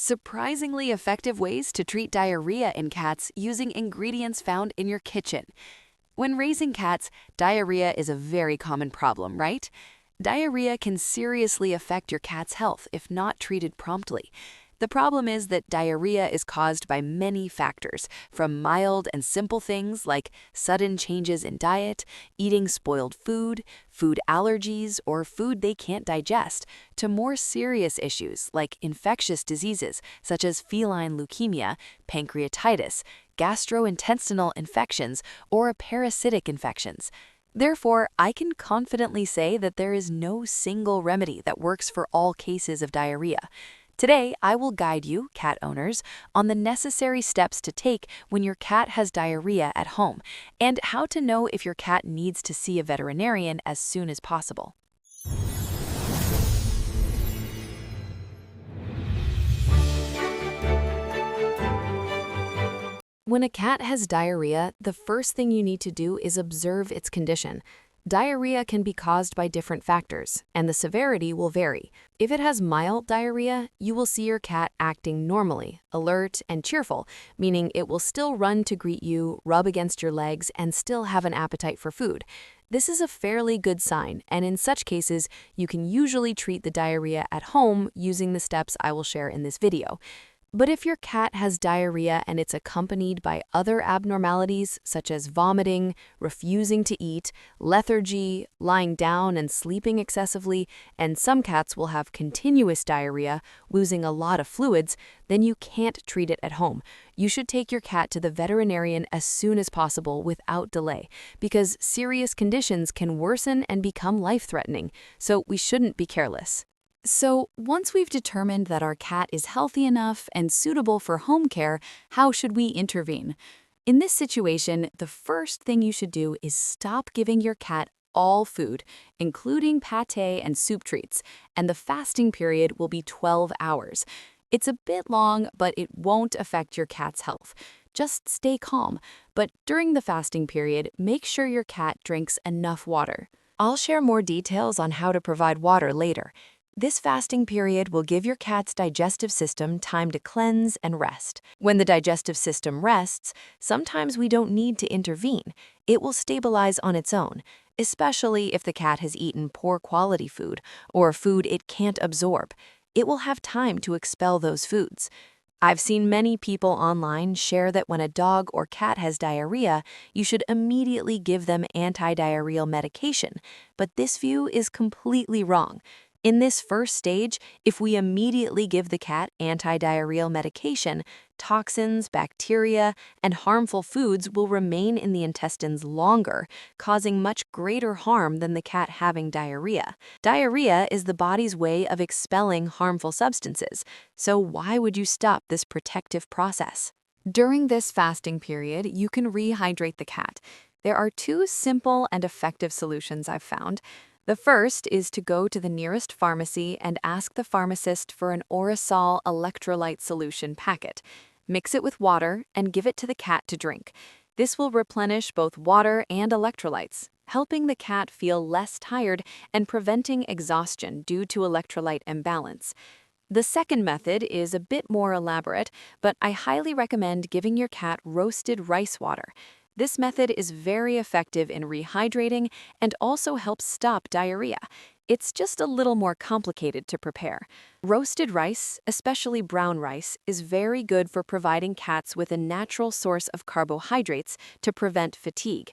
surprisingly effective ways to treat diarrhea in cats using ingredients found in your kitchen. When raising cats, diarrhea is a very common problem, right? Diarrhea can seriously affect your cat's health if not treated promptly. The problem is that diarrhea is caused by many factors, from mild and simple things like sudden changes in diet, eating spoiled food, food allergies, or food they can't digest, to more serious issues like infectious diseases such as feline leukemia, pancreatitis, gastrointestinal infections, or parasitic infections. Therefore, I can confidently say that there is no single remedy that works for all cases of diarrhea. Today, I will guide you, cat owners, on the necessary steps to take when your cat has diarrhea at home, and how to know if your cat needs to see a veterinarian as soon as possible. When a cat has diarrhea, the first thing you need to do is observe its condition. Diarrhea can be caused by different factors, and the severity will vary. If it has mild diarrhea, you will see your cat acting normally, alert, and cheerful, meaning it will still run to greet you, rub against your legs, and still have an appetite for food. This is a fairly good sign, and in such cases, you can usually treat the diarrhea at home using the steps I will share in this video. But if your cat has diarrhea and it's accompanied by other abnormalities such as vomiting, refusing to eat, lethargy, lying down and sleeping excessively, and some cats will have continuous diarrhea, losing a lot of fluids, then you can't treat it at home. You should take your cat to the veterinarian as soon as possible without delay, because serious conditions can worsen and become life-threatening, so we shouldn't be careless. So, once we've determined that our cat is healthy enough and suitable for home care, how should we intervene? In this situation, the first thing you should do is stop giving your cat all food, including pate and soup treats, and the fasting period will be 12 hours. It's a bit long, but it won't affect your cat's health. Just stay calm, but during the fasting period, make sure your cat drinks enough water. I'll share more details on how to provide water later. This fasting period will give your cat's digestive system time to cleanse and rest. When the digestive system rests, sometimes we don't need to intervene. It will stabilize on its own, especially if the cat has eaten poor quality food or food it can't absorb. It will have time to expel those foods. I've seen many people online share that when a dog or cat has diarrhea, you should immediately give them anti-diarrheal medication, but this view is completely wrong. In this first stage, if we immediately give the cat anti-diarrheal medication, toxins, bacteria, and harmful foods will remain in the intestines longer, causing much greater harm than the cat having diarrhea. Diarrhea is the body's way of expelling harmful substances, so why would you stop this protective process? During this fasting period, you can rehydrate the cat. There are two simple and effective solutions I've found. The first is to go to the nearest pharmacy and ask the pharmacist for an Orasol electrolyte solution packet. Mix it with water and give it to the cat to drink. This will replenish both water and electrolytes, helping the cat feel less tired and preventing exhaustion due to electrolyte imbalance. The second method is a bit more elaborate, but I highly recommend giving your cat roasted rice water. This method is very effective in rehydrating and also helps stop diarrhea. It's just a little more complicated to prepare. Roasted rice, especially brown rice, is very good for providing cats with a natural source of carbohydrates to prevent fatigue.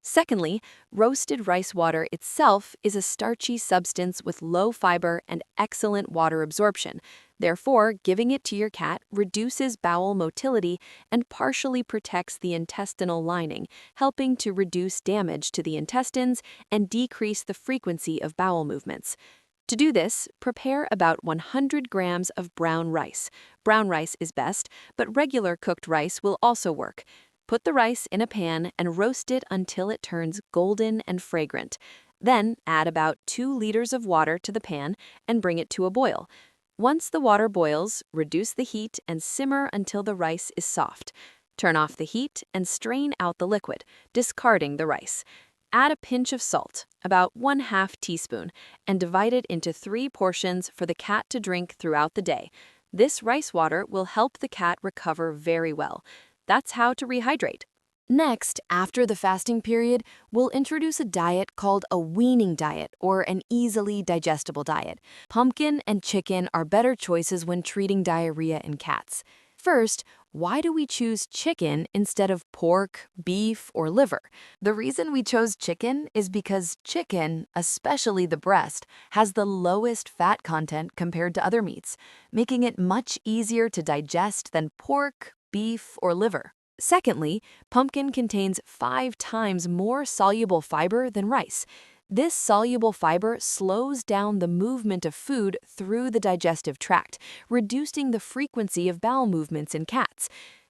Secondly, roasted rice water itself is a starchy substance with low fiber and excellent water absorption. Therefore, giving it to your cat reduces bowel motility and partially protects the intestinal lining, helping to reduce damage to the intestines and decrease the frequency of bowel movements. To do this, prepare about 100 grams of brown rice. Brown rice is best, but regular cooked rice will also work. Put the rice in a pan and roast it until it turns golden and fragrant. Then add about 2 liters of water to the pan and bring it to a boil. Once the water boils, reduce the heat and simmer until the rice is soft. Turn off the heat and strain out the liquid, discarding the rice. Add a pinch of salt, about 1/2 teaspoon, and divide it into 3 portions for the cat to drink throughout the day. This rice water will help the cat recover very well. That's how to rehydrate. Next, after the fasting period, we'll introduce a diet called a weaning diet or an easily digestible diet. Pumpkin and chicken are better choices when treating diarrhea in cats. First, why do we choose chicken instead of pork, beef, or liver? The reason we chose chicken is because chicken, especially the breast, has the lowest fat content compared to other meats, making it much easier to digest than pork, beef, or liver. Secondly, pumpkin contains 5 times more soluble fiber than rice. This soluble fiber slows down the movement of food through the digestive tract, reducing the frequency of bowel movements in cats.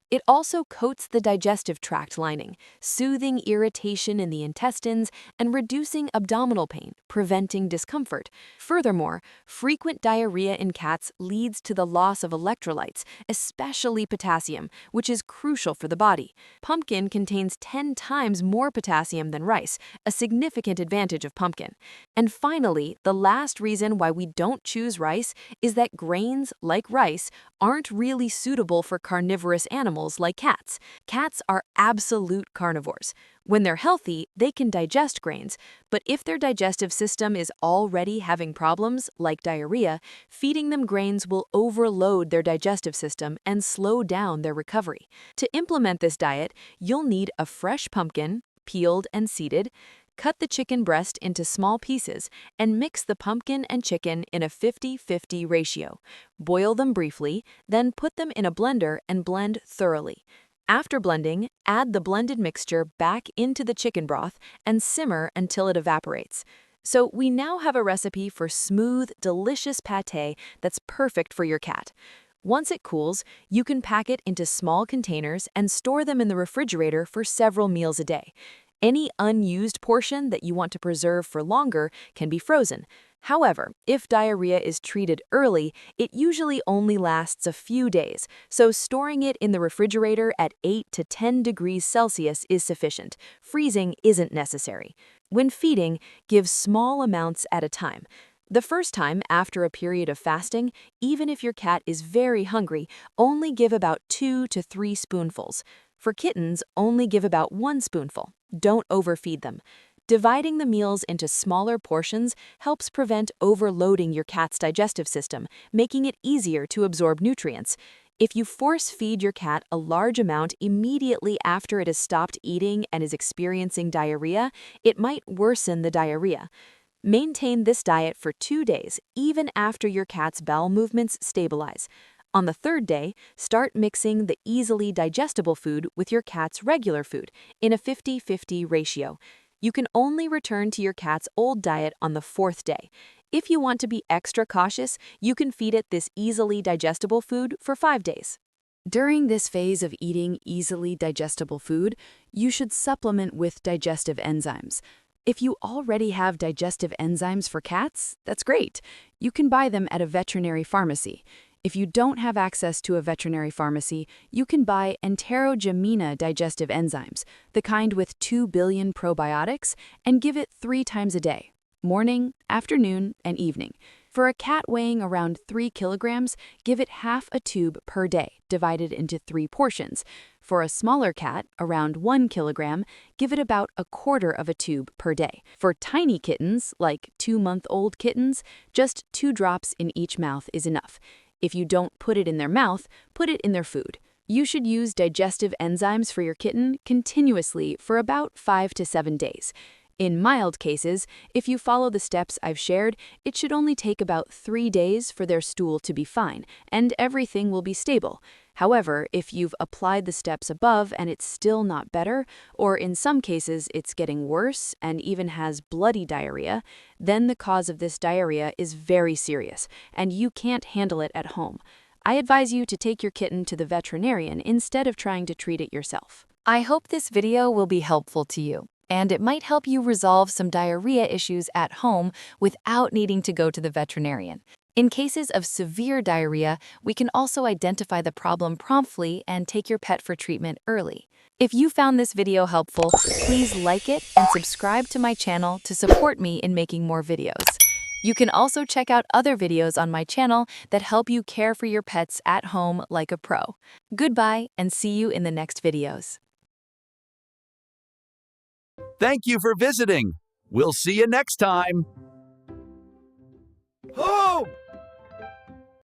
It also coats the digestive tract lining, soothing irritation in the intestines and reducing abdominal pain, preventing discomfort. Furthermore, frequent diarrhea in cats leads to the loss of electrolytes, especially potassium, which is crucial for the body. Pumpkin contains 10 times more potassium than rice, a significant advantage of pumpkin. And finally, the last reason why we don't choose rice is that grains, like rice, aren't really suitable for carnivorous animals like cats. Cats are absolute carnivores. When they're healthy, they can digest grains, but if their digestive system is already having problems, like diarrhea, feeding them grains will overload their digestive system and slow down their recovery. To implement this diet, you'll need a fresh pumpkin, peeled and seeded. Cut the chicken breast into small pieces and mix the pumpkin and chicken in a 50-50 ratio. Boil them briefly, then put them in a blender and blend thoroughly. After blending, add the blended mixture back into the chicken broth and simmer until it evaporates. So we now have a recipe for smooth, delicious pâté that's perfect for your cat. Once it cools, you can pack it into small containers and store them in the refrigerator for several meals a day. Any unused portion that you want to preserve for longer can be frozen. However, if diarrhea is treated early, it usually only lasts a few days, so storing it in the refrigerator at 8 to 10 degrees Celsius is sufficient. Freezing isn't necessary. When feeding, give small amounts at a time. The first time after a period of fasting, even if your cat is very hungry, only give about 2 to 3 spoonfuls. For kittens, only give about 1 spoonful. Don't overfeed them. Dividing the meals into smaller portions helps prevent overloading your cat's digestive system, making it easier to absorb nutrients. If you force feed your cat a large amount immediately after it has stopped eating and is experiencing diarrhea, it might worsen the diarrhea. Maintain this diet for 2 days, even after your cat's bowel movements stabilize. On the 3rd day, start mixing the easily digestible food with your cat's regular food in a 50-50 ratio. You can only return to your cat's old diet on the 4th day. If you want to be extra cautious, you can feed it this easily digestible food for 5 days. During this phase of eating easily digestible food, you should supplement with digestive enzymes. If you already have digestive enzymes for cats, that's great. You can buy them at a veterinary pharmacy. If you don't have access to a veterinary pharmacy, you can buy Enterogermina digestive enzymes, the kind with 2 billion probiotics, and give it 3 times a day, morning, afternoon, and evening. For a cat weighing around 3 kilograms, give it half a tube per day, divided into 3 portions. For a smaller cat, around 1 kilogram, give it about a quarter of a tube per day. For tiny kittens, like 2-month-old kittens, just 2 drops in each mouth is enough. If you don't put it in their mouth, put it in their food. You should use digestive enzymes for your kitten continuously for about 5 to 7 days. In mild cases, if you follow the steps I've shared, it should only take about 3 days for their stool to be fine, and everything will be stable. However, if you've applied the steps above and it's still not better, or in some cases it's getting worse and even has bloody diarrhea, then the cause of this diarrhea is very serious, and you can't handle it at home. I advise you to take your kitten to the veterinarian instead of trying to treat it yourself. I hope this video will be helpful to you, and it might help you resolve some diarrhea issues at home without needing to go to the veterinarian. In cases of severe diarrhea, we can also identify the problem promptly and take your pet for treatment early. If you found this video helpful, please like it and subscribe to my channel to support me in making more videos. You can also check out other videos on my channel that help you care for your pets at home like a pro. Goodbye, and see you in the next videos. Thank you for visiting. We'll see you next time. Oh!